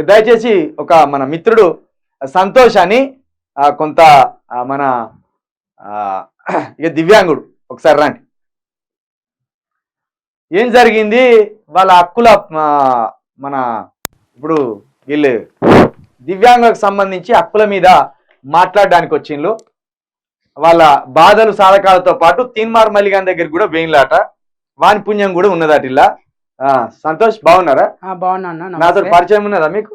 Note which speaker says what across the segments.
Speaker 1: దయచేసి ఒక మన మిత్రుడు సంతోష్ అని కొంత మన ఇక దివ్యాంగుడు ఒకసారి రండి. ఏం జరిగింది వాళ్ళ హక్కుల మన ఇప్పుడు వీళ్ళు దివ్యాంగులకు సంబంధించి హక్కుల మీద మాట్లాడడానికి వచ్చిండ్రు. వాళ్ళ బాధలు సాధకాలతో పాటు తీన్మార్ మల్లిగాన్ దగ్గర కూడా వేయింలాట, వాని పుణ్యం కూడా ఉన్నదట. ఇలా సంతోష్ బాగున్నారా?
Speaker 2: బాగున్నా.
Speaker 1: నాతో పరిచయం ఉన్నదా మీకు?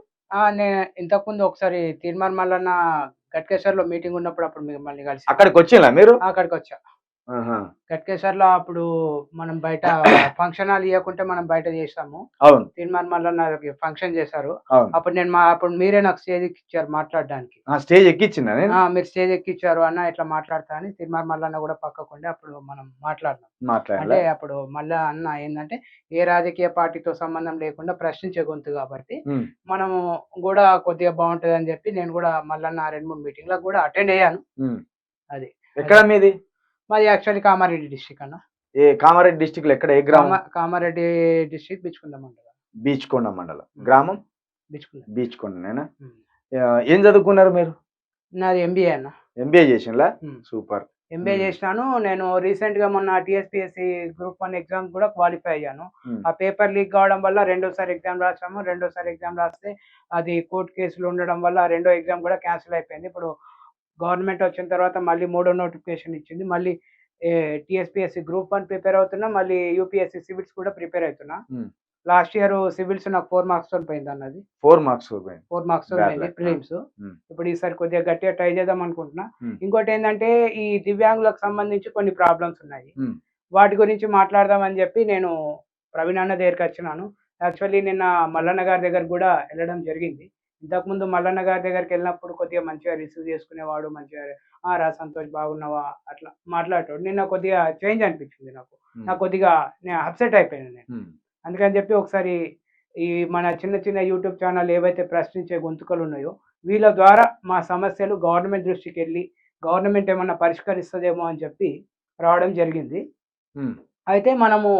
Speaker 2: నేను ఇంతకుముందు ఒకసారి తీర్మార్ మల్లన్న గట్కేశ్వర్ లో మీటింగ్ ఉన్నప్పుడు అప్పుడు మిమ్మల్ని కలిసి
Speaker 1: అక్కడికి వచ్చిందా మీరు?
Speaker 2: అక్కడికి వచ్చా. గట్కేశ్వర్ లో అప్పుడు మనం బయట ఫంక్షన్ హాల్ ఇవ్వకుంటే మనం బయట చేసాము.
Speaker 1: అవును,
Speaker 2: తీర్మార్ మల్లన్న ఫంక్షన్ చేశారు. అప్పుడు అప్పుడు మీరే నాకు స్టేజ్ ఎక్కిచ్చారు మాట్లాడడానికి.
Speaker 1: స్టేజ్ ఎక్కిచ్చిందా?
Speaker 2: మీరు స్టేజ్ ఎక్కిచ్చారు అన్న ఇట్లా మాట్లాడతా అని తీర్మార్ మల్లన్న కూడా పక్కకుండే అప్పుడు మనం మాట్లాడినాం. అంటే అప్పుడు మళ్ళా అన్న ఏంటంటే ఏ రాజకీయ పార్టీతో సంబంధం లేకుండా ప్రశ్నించే గొంతు కాబట్టి మనము కూడా కొద్దిగా బాగుంటది అని చెప్పి నేను కూడా మల్లన్న 2-3 మీటింగ్లకు కూడా అటెండ్ అయ్యాను. అది
Speaker 1: ఎక్కడ మీది?
Speaker 2: మాది యాక్చువల్లీ కామారెడ్డి డిస్ట్రిక్ట్ అన్న.
Speaker 1: ఏ కామారెడ్డి డిస్ట్రిక్ట్ లో ఎక్కడ? ఏ గ్రామం?
Speaker 2: కామారెడ్డి డిస్ట్రిక్ట్ బీచ్కొండ మండలం.
Speaker 1: బీచ్కొండ మండలం. గ్రామం బీచ్కొండ. ఏం చదువుకున్నారు మీరు?
Speaker 2: నాది ఎంబీఏ అన్న.
Speaker 1: ఎంబీఏ చేసినలా? సూపర్.
Speaker 2: ఎంబీఏ చేసినాను. నేను రీసెంట్ గా మొన్న టీఎస్పీఎస్సీ గ్రూప్ 1 ఎగ్జామ్ కూడా క్వాలిఫై అయ్యాను. ఆ పేపర్ లీక్ కావడం వల్ల రెండోసారి ఎగ్జామ్ రాసాము. రెండోసారి ఎగ్జామ్ రాస్తే అది కోర్టు కేసులు ఉండడం వల్ల రెండో ఎగ్జామ్ కూడా క్యాన్సిల్ అయిపోయింది. ఇప్పుడు గవర్నమెంట్ వచ్చిన తర్వాత మళ్ళీ 3వ నోటిఫికేషన్ ఇచ్చింది. మళ్ళీ టీఎస్పీఎస్సీ గ్రూప్ 1 ప్రిపేర్ అవుతున్నా, మళ్ళీ యూపీఎస్సీ సివిల్స్ కూడా ప్రిపేర్ అవుతున్నా. లాస్ట్ ఇయర్ సివిల్స్ నాకు 4 మార్క్స్ తో పోయింది అన్నది. 4 మార్క్స్ తో పోయింది ప్రిలిమ్స్. ఇప్పుడు ఈసారి కొద్దిగా గట్టిగా ట్రై చేద్దాం అనుకుంటున్నా. ఇంకోటి ఏంటంటే ఈ దివ్యాంగులకు సంబంధించి కొన్ని ప్రాబ్లమ్స్ ఉన్నాయి, వాటి గురించి మాట్లాడదామని చెప్పి నేను ప్రవీణ్ అన్న దగ్గరికి వచ్చినాను. యాక్చువల్లీ నిన్న మల్లన్న గారి దగ్గర కూడా వెళ్ళడం జరిగింది. ఇంతకుముందు మల్లన్న గారి దగ్గరికి వెళ్ళినప్పుడు కొద్దిగా మంచిగా రిసీవ్ చేసుకునేవాడు, మంచిగా రా సంతోష్ బాగున్నావా అట్లా మాట్లాడేవాడు. నిన్న కొద్దిగా చేంజ్ అనిపించింది నాకు కొద్దిగా నేను అప్సెట్ అయిపోయాను నేను. అందుకని చెప్పి ఒకసారి ఈ మన చిన్న చిన్న యూట్యూబ్ ఛానల్ ఏవైతే ప్రశ్నించే గొంతుకలు ఉన్నాయో వీళ్ళ ద్వారా మా సమస్యలు గవర్నమెంట్ దృష్టికి వెళ్ళి గవర్నమెంట్ ఏమన్నా పరిష్కరిస్తుందేమో అని చెప్పి రావడం జరిగింది. అయితే మనము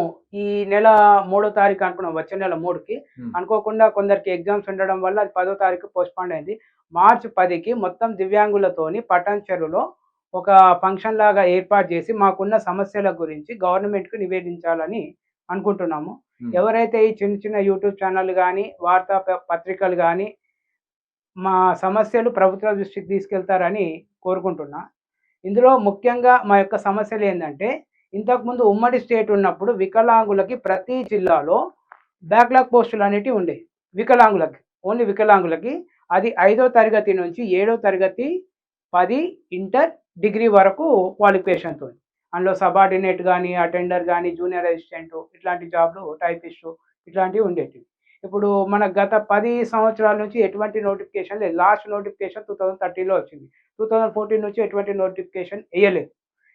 Speaker 2: ఈ నెల 3వ తారీఖు అనుకున్నాం, వచ్చే నెల 3కి అనుకోకుండా కొందరికి ఎగ్జామ్స్ ఉండడం వల్ల అది 10వ తారీఖు పోస్ట్పోన్ అయింది. మార్చి 10కి మొత్తం దివ్యాంగులతోని పటాన్ చెరువులో ఒక ఫంక్షన్ లాగా ఏర్పాటు చేసి మాకున్న సమస్యల గురించి గవర్నమెంట్కు నివేదించాలని అనుకుంటున్నాము. ఎవరైతే ఈ చిన్న చిన్న యూట్యూబ్ ఛానల్ కానీ వార్తా పత్రికలు కానీ మా సమస్యలు ప్రభుత్వ దృష్టికి తీసుకెళ్తారని కోరుకుంటున్నా. ఇందులో ముఖ్యంగా మా యొక్క సమస్యలు ఏంటంటే ఇంతకుముందు ఉమ్మడి స్టేట్ ఉన్నప్పుడు వికలాంగులకి ప్రతి జిల్లాలో బ్యాక్లాగ్ పోస్టులు అనేటివి ఉండేవి. వికలాంగులకి, ఓన్లీ వికలాంగులకి. అది 5వ తరగతి నుంచి 7వ తరగతి 10 ఇంటర్ డిగ్రీ వరకు క్వాలిఫికేషన్తో. అందులో సబార్డినేట్ కానీ, అటెండర్ కానీ, జూనియర్ అసిస్టెంట్ ఇట్లాంటి జాబ్లు, టైపిస్టు ఇట్లాంటివి ఉండేటివి. ఇప్పుడు మన గత 10 సంవత్సరాల నుంచి ఎటువంటి నోటిఫికేషన్ లేదు. లాస్ట్ నోటిఫికేషన్ 2013లో వచ్చింది. 2014 నుంచి ఎటువంటి నోటిఫికేషన్ వేయలేదు.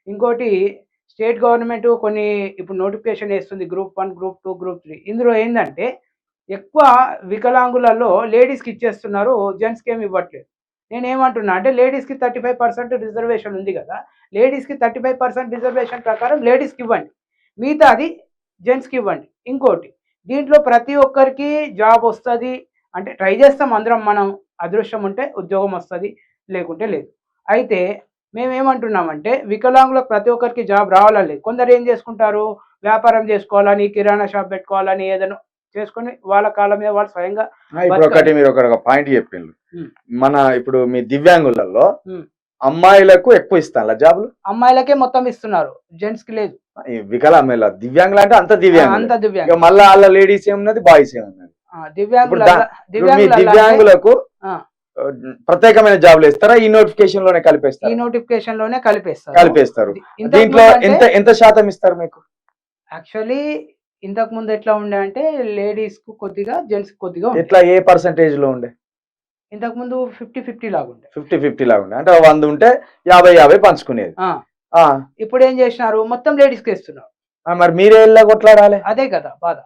Speaker 2: ఇంకోటి స్టేట్ గవర్నమెంట్ కొన్ని ఇప్పుడు నోటిఫికేషన్ వేస్తుంది, గ్రూప్ 1, గ్రూప్ 2, గ్రూప్ 3. ఇందులో ఏంటంటే ఎక్కువ వికలాంగులలో లేడీస్కి ఇచ్చేస్తున్నారు, జెంట్స్కి ఏమి ఇవ్వట్లేదు. నేనేమంటున్నా అంటే లేడీస్కి 35% రిజర్వేషన్ ఉంది కదా, లేడీస్కి 35% రిజర్వేషన్ ప్రకారం లేడీస్కి ఇవ్వండి, మిగతాది జెంట్స్కి ఇవ్వండి. ఇంకోటి దీంట్లో ప్రతి ఒక్కరికి జాబ్ వస్తుంది అంటే ట్రై చేస్తాం అందరం, మనం అదృష్టం ఉంటే ఉద్యోగం వస్తుంది, లేకుంటే లేదు. అయితే మేమేమంటున్నామంటే వికలాంగులకు ప్రతి ఒక్కరికి జాబ్ రావాలని. కొందరు ఏం చేసుకుంటారు, వ్యాపారం చేసుకోవాలని, కిరాణా షాప్ పెట్టుకోవాలని ఏదైనా చేసుకొని వాళ్ళ కాళ్ళ మీద వాళ్ళు స్వయంగా.
Speaker 1: మీరు ఒక పాయింట్ చెప్పిండ్రు, మన ఇప్పుడు మీ దివ్యాంగులలో అమ్మాయిలకు ఎక్కువ ఇస్తాను జాబులు,
Speaker 2: అమ్మాయిలకే మొత్తం ఇస్తున్నారు, జెంట్స్ కి లేదు.
Speaker 1: వికలాంగుల దివ్యాంగులు అంటే అంత దివ్యాంగులు, మళ్ళీ వాళ్ళ లేడీస్ ఏమున్నది, బాయ్స్ ఏమున్నది. దివ్యాంగులకు ప్రత్యేకమైన జాబ్లు ఇస్తారా? ఈ నోటిఫికేషన్ లోనే కలిపేస్తారు?
Speaker 2: ఈ నోటిఫికేషన్ లోనే
Speaker 1: కలిపేస్తారు. దీంట్లో ఎంత శాతం ఇస్తారు మీకు?
Speaker 2: యాక్చువల్లీ ఇంతకు ముందు ఎట్లా ఉండే అంటే లేడీస్ కు కొద్దిగా, జెంట్స్ కొద్దిగా.
Speaker 1: ఎట్లా, ఏ పర్సంటేజ్ లో ఉండే?
Speaker 2: ఇంతకు ముందు 50-50 లాగా ఉండే.
Speaker 1: 50-50 లాగా ఉండే, అంటే 100 ఉంటే 50-50 పంచుకునేది.
Speaker 2: ఇప్పుడు ఏం చేసినారు, మొత్తం లేడీస్ కి ఇస్తున్నారు.
Speaker 1: మరి మీరే కొట్లాడాలి,
Speaker 2: అదే కదా బాధ.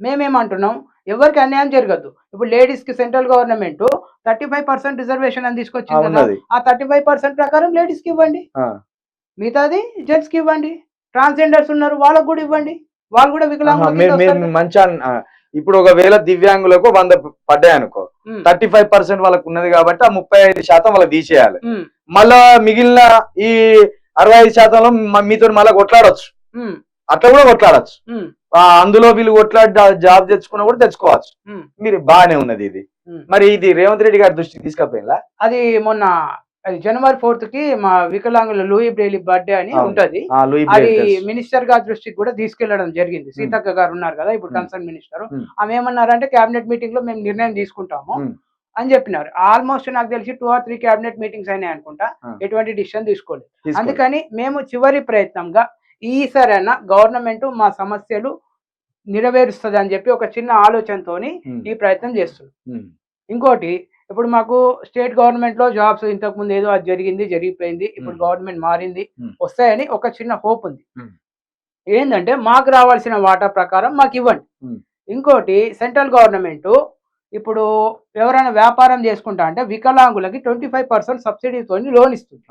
Speaker 2: మేమేమంటున్నాం, ఎవరికి అన్యాయం జరగద్దు. ఇప్పుడు లేడీస్ కి సెంట్రల్ గవర్నమెంట్ 35% రిజర్వేషన్ అని తీసుకొచ్చింది కదా, ఆ 35% ప్రకారం లేడీస్ కి ఇవ్వండి, మిగతాది జెంట్స్ కి ఇవ్వండి. ట్రాన్స్జెండర్స్ ఉన్నారు, వాళ్ళకు కూడా ఇవ్వండి, వాళ్ళు కూడా వికలాంగులు.
Speaker 1: మంచి ఇప్పుడు ఒకవేళ దివ్యాంగులకు 100 పడ్డాయి అనుకో, 35% వాళ్ళకు ఉన్నది కాబట్టి ఆ 35% వాళ్ళకి తీసేయాలి. మళ్ళా మిగిలిన ఈ 65%లో మీతో మళ్ళీ కొట్లాడొచ్చు, అట్లా కూడా కొట్లాడచ్చు. అందులో వీళ్ళు కొట్లాడి జాబ్ తెచ్చుకున్నా కూడా తెచ్చుకోవచ్చు. మీరు బాగానే ఉన్నది ఇది. మరి ఇది రేవంత్ రెడ్డి గారి దృష్టికి తీసుకపోయిందా?
Speaker 2: అది మొన్న జనవరి 4th కి మా వికలాంగుల లూయి బ్రెయిలీ బర్త్డే అని ఉంటది. అది మినిస్టర్ గారి దృష్టికి కూడా తీసుకెళ్లడం జరిగింది. సీతక్క గారు ఉన్నారు కదా ఇప్పుడు కన్సర్న్ మినిస్టర్, ఆమె ఏమన్నారంటే కేబినెట్ మీటింగ్ లో మేము నిర్ణయం తీసుకుంటాము అని చెప్పినారు. ఆల్మోస్ట్ నాకు తెలిసి 2 or 3 కేబినెట్ మీటింగ్స్ అయినాయి అనుకుంటా, ఎటువంటి డిసిషన్ తీసుకోలేదు. అందుకని మేము చివరి ప్రయత్నంగా ఈసారైనా గవర్నమెంట్ మా సమస్యలు నెరవేరుస్తుంది అని చెప్పి ఒక చిన్న ఆలోచనతోని ఈ ప్రయత్నం చేస్తున్నాం. ఇంకోటి, ఇప్పుడు మాకు స్టేట్ గవర్నమెంట్ లో జాబ్స్ ఇంతకు ముందు ఏదో అది జరిగిపోయింది, ఇప్పుడు గవర్నమెంట్ మారింది, వస్తాయని ఒక చిన్న హోప్ ఉంది. ఏంటంటే మాకు రావాల్సిన వాటా ప్రకారం మాకు ఇవ్వండి. ఇంకోటి, సెంట్రల్ గవర్నమెంట్ ఇప్పుడు ఎవరైనా వ్యాపారం చేసుకుంటా అంటే వికలాంగులకి 25% సబ్సిడీతో లోన్ ఇస్తుంది.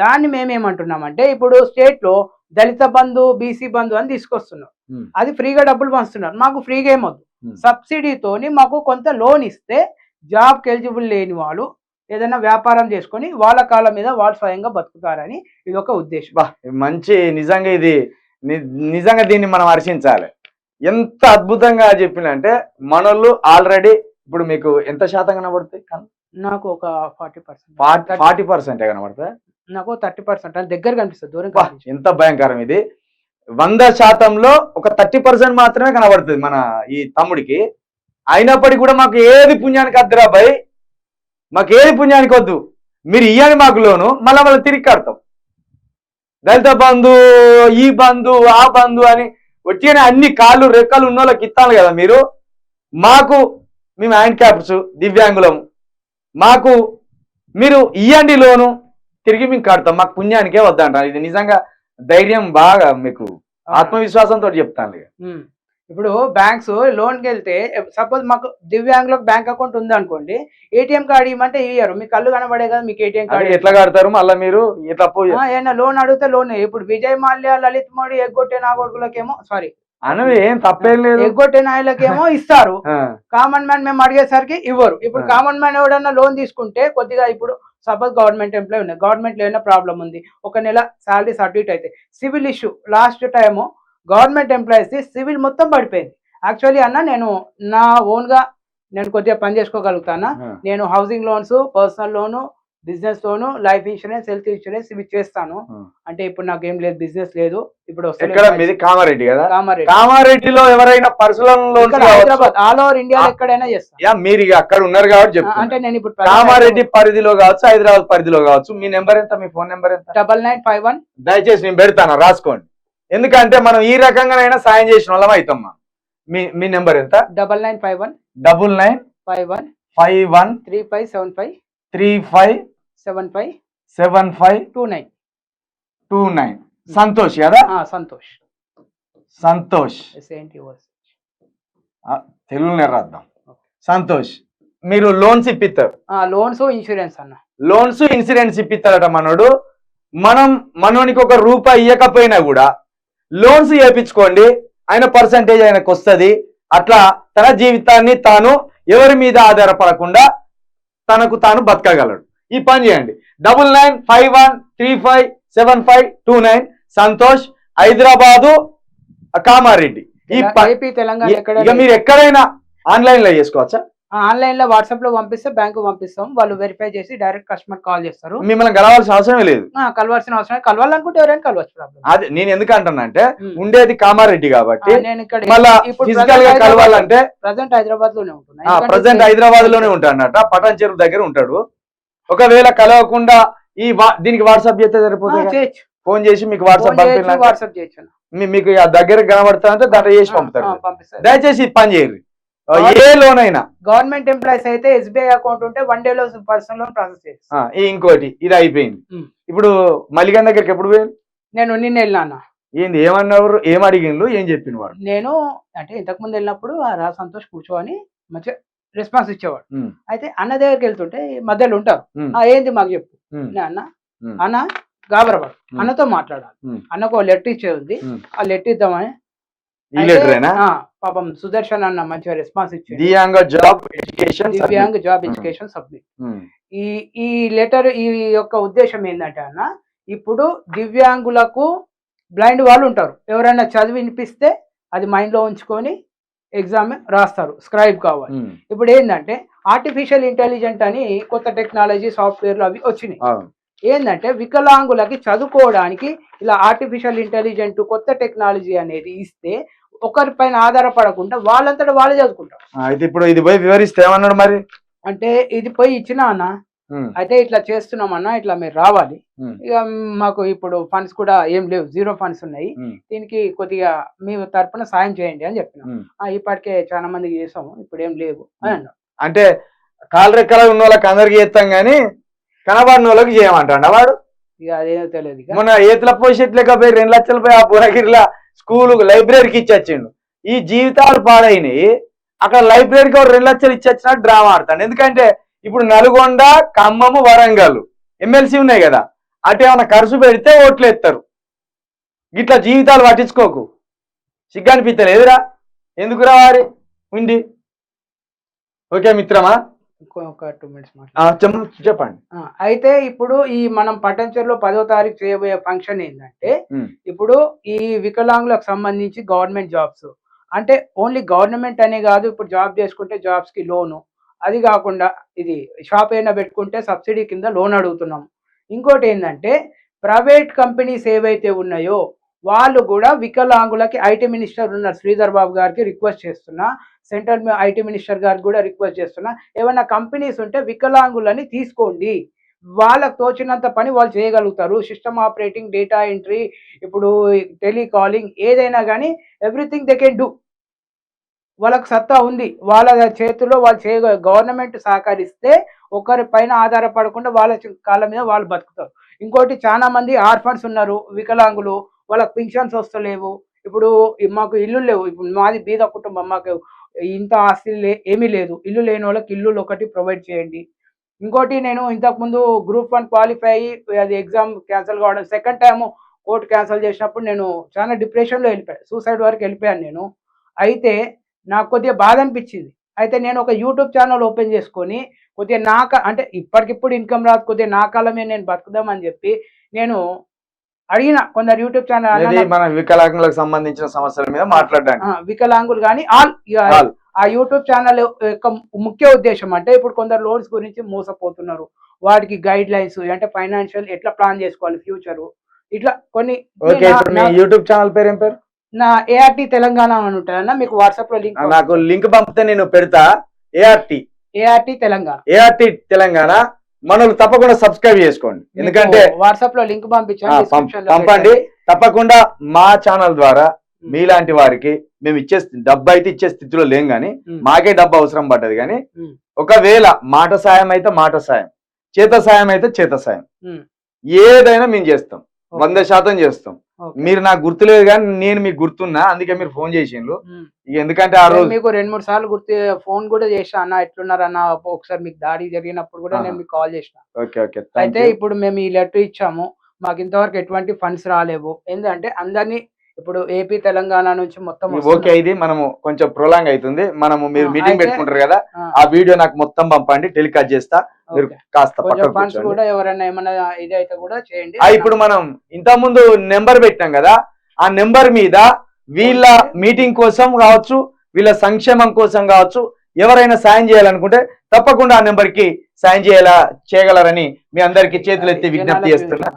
Speaker 2: దాన్ని మేమేమంటున్నామంటే ఇప్పుడు స్టేట్ లో దళిత బంధు, బీసీ బంధు అని తీసుకొస్తున్నారు, అది ఫ్రీగా డబ్బులు పంచుతున్నారు. మాకు ఫ్రీగా ఏమొద్దు, సబ్సిడీతోని మాకు కొంత లోన్ ఇస్తే జాబ్కి ఎలిజిబుల్ లేని వాళ్ళు ఏదైనా వ్యాపారం చేసుకొని వాళ్ళ కాళ్ళ మీద వాళ్ళు స్వయంగా బతుకుతారని ఇది ఒక ఉద్దేశం.
Speaker 1: మంచి, నిజంగా ఇది నిజంగా దీన్ని మనం హర్షించాలి. ఎంత అద్భుతంగా చెప్పినంటే మనోళ్ళు ఆల్రెడీ ఇప్పుడు మీకు ఎంత శాతం కనబడుతాయి?
Speaker 2: నాకు ఒక 40%.
Speaker 1: 40% కనబడతాయి.
Speaker 2: నాకు 30% అని దగ్గర కనిపిస్తుంది, దూరం.
Speaker 1: ఎంత భయంకరం ఇది. 100%లో ఒక 30% మాత్రమే కనబడుతుంది మన ఈ తమ్ముడికి. అయినప్పటికీ కూడా మాకు ఏది పుణ్యానికి వద్దురా భయ్, మాకు ఏది పుణ్యానికి వద్దు, మీరు ఇయ్యని మాకు లోను, మళ్ళీ వాళ్ళు తిరిగి కడతాం. దళిత బంధు, ఈ బంధు, ఆ బంధు అని వచ్చిన అన్ని కాళ్ళు రెక్కలు ఉన్న వాళ్ళకి ఇస్తాను కదా మీరు. మాకు మేము హ్యాండిక్యాప్స్, దివ్యాంగులము, మాకు మీరు ఇయ్యండి లోను, తిరిగి మేము కడతాం, మాకు పుణ్యానికే వద్దంటారు. ఇది నిజంగా ధైర్యం, బాగా మీకు ఆత్మవిశ్వాసంతో చెప్తాను.
Speaker 2: ఇప్పుడు బ్యాంక్స్ లోన్కి వెళ్తే, సపోజ్ మాకు దివ్యాంగులకు బ్యాంక్ అకౌంట్ ఉంది అనుకోండి, ఏటీఎం కార్డు ఇవ్వమంటే ఇయ్యారు. మీకు కళ్ళు కనబడే కదా మీకు ఏటీఎం కార్డు
Speaker 1: ఎట్లా కడతారు? మళ్ళీ మీరు ఎట్లా
Speaker 2: ఏమైనా లోన్ అడిగితే లోన్. ఇప్పుడు విజయ్ మాల్యా, లలిత్ మోడీ ఎగ్గొట్టే నా కొడుకులకేమో, సారీ
Speaker 1: అని ఏం తప్పేం లేదు,
Speaker 2: ఎగ్గొట్టే నాయలకేమో ఇస్తారు, కామన్ మ్యాన్ మేము అడిగేసరికి ఇవ్వరు. ఇప్పుడు కామన్ మ్యాన్ ఎవడన్నా లోన్ తీసుకుంటే కొద్దిగా, ఇప్పుడు సపోజ్ గవర్నమెంట్ ఎంప్లాయీ ఉన్నాయి, గవర్నమెంట్ లో ఏమైనా ప్రాబ్లం ఉంది, ఒక నెల శాలరీస్ అటు ఇటు అయితే, civil issue, last time government employees civil మొత్తం పడిపోయింది. యాక్చువల్లీ అన్న నేను నా ఓన్ గా నేను కొద్దిగా పని చేసుకోగలుగుతానా, నేను housing loans, personal loan, business loan, life insurance, health insurance ఇవి చేస్తాను. అంటే ఇప్పుడు నాకు ఏం లేదు, బిజినెస్ లేదు. ఇప్పుడు
Speaker 1: కామారెడ్డి కదా, కామారెడ్డిలో ఎవరైనా personal loan,
Speaker 2: Hyderabad, all over India ఎక్కడైనా చేస్తాను.
Speaker 1: మీరు అక్కడ ఉన్నారు కాబట్టి చెప్తాను.
Speaker 2: అంటే నేను ఇప్పుడు
Speaker 1: కామారెడ్డి పరిధిలో కావచ్చు, హైదరాబాద్ పరిధిలో కావచ్చు. మీ నెంబర్ ఎంత? మీ ఫోన్ నెంబర్ ఎంత?
Speaker 2: 9951.
Speaker 1: దయచేసి నేను పెడతాను, రాసుకోండి. ఎందుకంటే మనం ఈ రకంగానైనా సాయం చేసిన వాళ్ళం అవుతాం. మీ నెంబర్ ఎంత?
Speaker 2: 9951
Speaker 1: 9951 51
Speaker 2: 3575
Speaker 1: 3575
Speaker 2: 75
Speaker 1: 29. సంతోష్ కదా?
Speaker 2: సంతోష్.
Speaker 1: తెలుగునే రాద్దాం. సంతోష్, మీరు లోన్స్ ఇప్పిస్తారు?
Speaker 2: లోన్స్, ఇన్సూరెన్స్ అన్న.
Speaker 1: లోన్స్, ఇన్సూరెన్స్ ఇప్పిస్తారట మనోడు. మనోనికి ఒక రూపాయి ఇవ్వకపోయినా కూడా లోన్స్ వేయించుకోండి, ఆయన పర్సంటేజ్ ఆయనకు వస్తుంది. అట్లా తన జీవితాన్ని తాను ఎవరి మీద ఆధారపడకుండా తనకు తాను బతకగలడు. ఈ పని చేయండి. 9951357529. సంతోష్, హైదరాబాదు, కామారెడ్డి. ఇక మీరు ఎక్కడైనా ఆన్లైన్ లో చేసుకోవచ్చా?
Speaker 2: ఆన్లైన్ లో వాట్సాప్ లో పంపిస్తే బ్యాంకు పంపిస్తాం, వాళ్ళు వెరిఫై చేసి డైరెక్ట్ కస్టమర్ కాల్ చేస్తారు.
Speaker 1: మిమ్మల్ని కలవాల్సిన అవసరమే లేదు.
Speaker 2: కలవాల్సిన అవసరం, కలవాలనుకుంటే ఎవరైనా కలవచ్చు.
Speaker 1: అది నేను ఎందుకు అంటున్నా, ఉండేది కామారెడ్డి కాబట్టి
Speaker 2: నేను ఇక్కడ
Speaker 1: ఫిజికల్ గా కలవాలంటే
Speaker 2: ప్రజెంట్ హైదరాబాద్ లోనే ఉంటున్నా.
Speaker 1: ప్రజెంట్ హైదరాబాద్ లోనే ఉంటాడట, పటాన్ చెరువు దగ్గర ఉంటాడు. ఒకవేళ కలవకుండా దీనికి వాట్సాప్ చేస్తే సరిపోతుంది. ఫోన్ చేసి మీకు వాట్సాప్
Speaker 2: చేయొచ్చు.
Speaker 1: మీకు దగ్గర కనబడతా అంటే దాంట్లో చేసి పంపుతారు. దయచేసి పని చేయరు. ఏ లోన్ అయినా
Speaker 2: గవర్నమెంట్ ఎంప్లాయీస్ అయితే SBI అకౌంట్ ఉంటే 1 day లో పర్సనల్ లోన్ ప్రాసెస్ చేస్తాం.
Speaker 1: ఇంకోటి ఇది అయిపోయింది. ఇప్పుడు మల్లిగన్ దగ్గరికి ఎప్పుడు పోయింది?
Speaker 2: నేను నిన్న వెళ్ళాను.
Speaker 1: ఏంది ఏమన్నారు, ఏం అడిగిండు, ఏం చెప్పిండు వాడు?
Speaker 2: నేను అంటే ఇంతకు ముందు వెళ్ళినప్పుడు రా సంతోష్ కూర్చోని మంచిగా రెస్పాన్స్ ఇచ్చేవాడు. అయితే అన్న దగ్గరికి వెళ్తుంటే మధ్యలో ఉంటారు, ఏంది మాకు చెప్పు. అన్న గాబరవాడు, అన్నతో మాట్లాడాలి, అన్నకు లెటర్ ఇచ్చేది ఉంది, ఆ లెటర్ ఇద్దామని. పాపం సుదర్శన్ అన్న మంచిగా రెస్పాన్స్ ఇచ్చింది.
Speaker 1: దివ్యాంగ job education
Speaker 2: divyang job education submit. ఈ ఈ లెటర్ ఈ యొక్క ఉద్దేశం ఏంటంటే అన్న, ఇప్పుడు దివ్యాంగులకు బ్లైండ్ వాళ్ళు ఉంటారు, ఎవరైనా చదివి వినిపిస్తే అది మైండ్ లో ఉంచుకొని ఎగ్జామ్ రాస్తారు, స్క్రైబ్ కావాలి. ఇప్పుడు ఏంటంటే ఆర్టిఫిషియల్ ఇంటెలిజెంట్ అని కొత్త టెక్నాలజీ సాఫ్ట్వేర్లు అవి వచ్చినాయి. ఏంటంటే వికలాంగులకి చదువుకోవడానికి ఇలా ఆర్టిఫిషియల్ ఇంటెలిజెంట్ కొత్త టెక్నాలజీ అనేది ఇస్తే ఒకరిపైన ఆధారపడకుండా వాళ్ళంతటా వాళ్ళే చదువుకుంటారు.
Speaker 1: అయితే ఇప్పుడు ఇది పోయి వివరిస్తే ఏమన్నాడు మరి?
Speaker 2: అంటే ఇది పోయి ఇచ్చినా అన్న, అయితే ఇట్లా చేస్తున్నామన్నా, ఇట్లా మీరు రావాలి, ఇక మాకు ఇప్పుడు ఫండ్స్ కూడా ఏం లేవు, 0 ఫండ్స్ ఉన్నాయి, దీనికి కొద్దిగా మీ తరపున సాయం చేయండి అని చెప్పినాం. ఇప్పటికే చాలా మందికి చేసాము, ఇప్పుడు ఏం లేవు అని అన్నాం.
Speaker 1: అంటే కాలు రెక్కలు ఉన్న వాళ్ళకి అందరికి చేస్తాం కానీ కనబడిన వాళ్ళకి చేయమంటాడు వాడు.
Speaker 2: ఇక అదేదో తెలియదు.
Speaker 1: మొన్న ఏతుల పోషెట్ లేకపోయి 2 లక్షలు పోయి ఆ పూరగిరిలా స్కూల్ లైబ్రరీకి ఇచ్చొచ్చిండు. ఈ జీవితాలు పాడైనవి, అక్కడ లైబ్రరీకి 2 లక్షలు ఇచ్చొచ్చినట్టు డ్రామా ఆడతాడు. ఎందుకంటే ఇప్పుడు నల్గొండ, ఖమ్మము, వరంగల్ ఎమ్మెల్సీ ఉన్నాయి కదా, అటు ఏమైనా ఖర్చు పెడితే ఓట్లు ఎత్తారు. ఇట్లా జీవితాలు పట్టించుకోకు, సిగ్గనిపిస్తలేదురా, ఎందుకురా వారి ఉండి. ఓకే మిత్రమా,
Speaker 2: ఒక 2 మినిట్స్
Speaker 1: చెప్పండి.
Speaker 2: అయితే ఇప్పుడు ఈ మనం పట్టణంలో 10వ తారీఖు చేయబోయే ఫంక్షన్ ఏంటంటే, ఇప్పుడు ఈ వికలాంగులకు సంబంధించి గవర్నమెంట్ జాబ్స్ అంటే ఓన్లీ గవర్నమెంట్ అనే కాదు, ఇప్పుడు జాబ్ చేసుకుంటే జాబ్స్ కి లోను, అది కాకుండా ఇది షాప్ అయినా పెట్టుకుంటే సబ్సిడీ కింద లోన్ అడుగుతున్నాం. ఇంకోటి ఏంటంటే ప్రైవేట్ కంపెనీస్ ఏవైతే ఉన్నాయో వాళ్ళు కూడా వికలాంగులకి ఐటీ మినిస్టర్ ఉన్న శ్రీధర్ బాబు గారికి రిక్వెస్ట్ చేస్తున్నా, సెంట్రల్ ఐటీ మినిస్టర్ గారికి కూడా రిక్వెస్ట్ చేస్తున్నా, ఏమైనా కంపెనీస్ ఉంటే వికలాంగులని తీసుకోండి, వాళ్ళకు తోచినంత పని వాళ్ళు చేయగలుగుతారు. సిస్టమ్ ఆపరేటింగ్, డేటా ఎంట్రీ, ఇప్పుడు టెలికాలింగ్, ఏదైనా కానీ ఎవ్రీథింగ్ దే కెన్ డూ. వాళ్ళకి సత్తా ఉంది, వాళ్ళ చేతుల్లో వాళ్ళు గవర్నమెంట్ సహకరిస్తే ఒకరి పైన ఆధారపడకుండా వాళ్ళ కాళ్ళ మీద వాళ్ళు బతుకుతారు. ఇంకోటి చాలా మంది ఆర్ఫన్స్ ఉన్నారు వికలాంగులు, వాళ్ళకి పింఛన్స్ వస్తలేవు. ఇప్పుడు మాకు ఇల్లు లేవు, ఇప్పుడు మాది బీద కుటుంబం, మాకు ఇంత ఆస్తి ఏమీ లేదు, ఇల్లు లేని వాళ్ళకి ఇల్లు ఒకటి ప్రొవైడ్ చేయండి. ఇంకోటి నేను ఇంతకుముందు గ్రూప్ 1 క్వాలిఫై అయ్యి అది ఎగ్జామ్ క్యాన్సిల్ కావడం, సెకండ్ టైం కోర్టు క్యాన్సిల్ చేసినప్పుడు నేను చాలా డిప్రెషన్లో వెళ్ళిపోయాను, సూసైడ్ వరకు వెళ్ళిపోయాను నేను. అయితే నాకు కొద్దిగా బాధ అనిపించింది. అయితే నేను ఒక యూట్యూబ్ ఛానల్ ఓపెన్ చేసుకొని కొద్దిగా అంటే ఇప్పటికిప్పుడు ఇన్కమ్ రాదు, కొద్దిగా నా కాలమే నేను బతుకుదామని చెప్పి నేను అడిగిన కొందరు యూట్యూబ్ ఛానల్,
Speaker 1: మన వికలాంగులకు సంబంధించిన సమస్యల మీద మాట్లాడడానికి,
Speaker 2: వికలాంగులు కానీ ఆ యూట్యూబ్ ఛానల్ యొక్క ముఖ్య ఉద్దేశం అంటే ఇప్పుడు కొందరు లోన్స్ గురించి మోసపోతున్నారు, వాటికి గైడ్ లైన్స్ అంటే ఫైనాన్షియల్ ఎట్లా ప్లాన్ చేసుకోవాలి ఫ్యూచర్, ఇట్లా కొన్ని.
Speaker 1: యూట్యూబ్ ఛానల్ పేరు ఏం పేరు?
Speaker 2: నా ఏఆర్టీ తెలంగాణ అని ఉంటాయన్న, మీకు వాట్సాప్ లో లింక్,
Speaker 1: నాకు లింక్ పంపితే నేను పెడతా. ఏఆర్టీ తెలంగాణ మనల్ని తప్పకుండా సబ్స్క్రైబ్ చేసుకోండి, ఎందుకంటే
Speaker 2: వాట్సాప్ లో లింక్
Speaker 1: పంపండి. తప్పకుండా మా ఛానల్ ద్వారా మీలాంటి వారికి మేము డబ్బు అయితే ఇచ్చే స్థితిలో లేం గానీ, మాకే డబ్బు అవసరం పడ్డది కానీ, ఒకవేళ మాట సాయం అయితే మాట సాయం, చేత సాయం అయితే చేత సాయం, ఏదైనా మేము చేస్తాం, 100% చేస్తాం. మీరు నాకు గుర్తులేదు కానీ నేను మీకు గుర్తున్నా, అందుకే మీరు ఫోన్ చేసిండ్రు. ఎందుకంటే ఆ రోజు
Speaker 2: మీకు 2-3 సార్లు గుర్తు ఫోన్ కూడా చేసా, అన్న ఎట్లున్నారు అన్న, ఒకసారి మీకు దాడి జరిగినప్పుడు కూడా నేను మీకు కాల్ చేసిన. అయితే ఇప్పుడు మేము ఈ లెటర్ ఇచ్చాము, మాకు ఇంతవరకు ఎటువంటి ఫండ్స్ రాలేవు, ఎందుకంటే అందరినీ ఇప్పుడు ఏపీ తెలంగాణ నుంచి మొత్తం.
Speaker 1: ఓకే, ఇది మనము కొంచెం ప్రొలాంగ్ అవుతుంది, మనము మీరు మీటింగ్ పెట్టుకుంటారు కదా, ఆ వీడియో నాకు మొత్తం పంపండి, టెలికాస్ట్ చేస్తా, మీరు కాస్త
Speaker 2: ఫండ్స్ కూడా ఎవరైనా ఏమైనా ఇది అయితే కూడా చేయండి.
Speaker 1: ఇప్పుడు మనం ఇంత ముందు నెంబర్ పెట్టాం కదా, ఆ నెంబర్ మీద వీళ్ళ మీటింగ్ కోసం కావచ్చు, వీళ్ళ సంక్షేమం కోసం కావచ్చు, ఎవరైనా సాయం చేయాలనుకుంటే తప్పకుండా ఆ నెంబర్ కి సాయం చేయగలరని మీ అందరికి చేతులు ఎత్తి విజ్ఞప్తి చేస్తున్నా.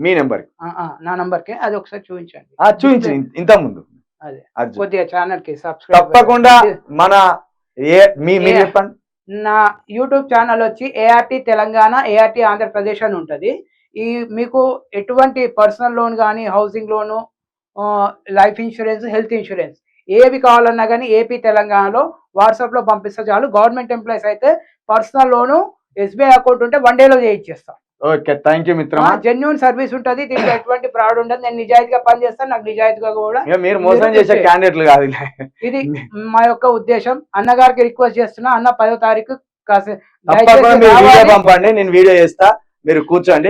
Speaker 1: మీ నెంబర్,
Speaker 2: నా నంబర్ కి అది ఒకసారి చూపించండి.
Speaker 1: చూపించండి ఇంత ముందు,
Speaker 2: అదే కొద్దిగా ఛానల్ కి సబ్స్క్రైబ్
Speaker 1: తప్పకుండా. మన మీరు చెప్పండి.
Speaker 2: నా యూట్యూబ్ ఛానల్ వచ్చి ఏఆర్టీ తెలంగాణ, ఏఆర్టీ ఆంధ్రప్రదేశ్ అని ఉంటుంది. ఈ మీకు ఎటువంటి పర్సనల్ లోన్ కానీ, హౌసింగ్ లోను, లైఫ్ ఇన్సూరెన్స్, హెల్త్ ఇన్సూరెన్స్ ఏవి కావాలన్నా కానీ ఏపీ తెలంగాణలో వాట్సాప్ లో పంపిస్తే చాలు. గవర్నమెంట్ ఎంప్లాయీస్ అయితే పర్సనల్ లోను, ఎస్బీఐ అకౌంట్ ఉంటే 1 డేలో చేయించేస్తాం.
Speaker 1: ఓకే, థ్యాంక్ యూ మిత్రమా.
Speaker 2: జెన్యూన్ సర్వీస్ ఉంటుంది, దీంట్లో ఎటువంటి ఫ్రాడ్ ఉండదు. నేను నిజాయితీగా పనిచేస్తాను, నాకు నిజాయితీగా కూడా
Speaker 1: మీరు మోసం చేసే క్యాండిడేట్లు కాదు.
Speaker 2: ఇది మా యొక్క ఉద్దేశం. అన్నగారికి రిక్వెస్ట్ చేస్తున్నా, అన్న 10వ తారీఖు
Speaker 1: పంపండి, నేను వీడియో చేస్తా, మీరు కూర్చోండి.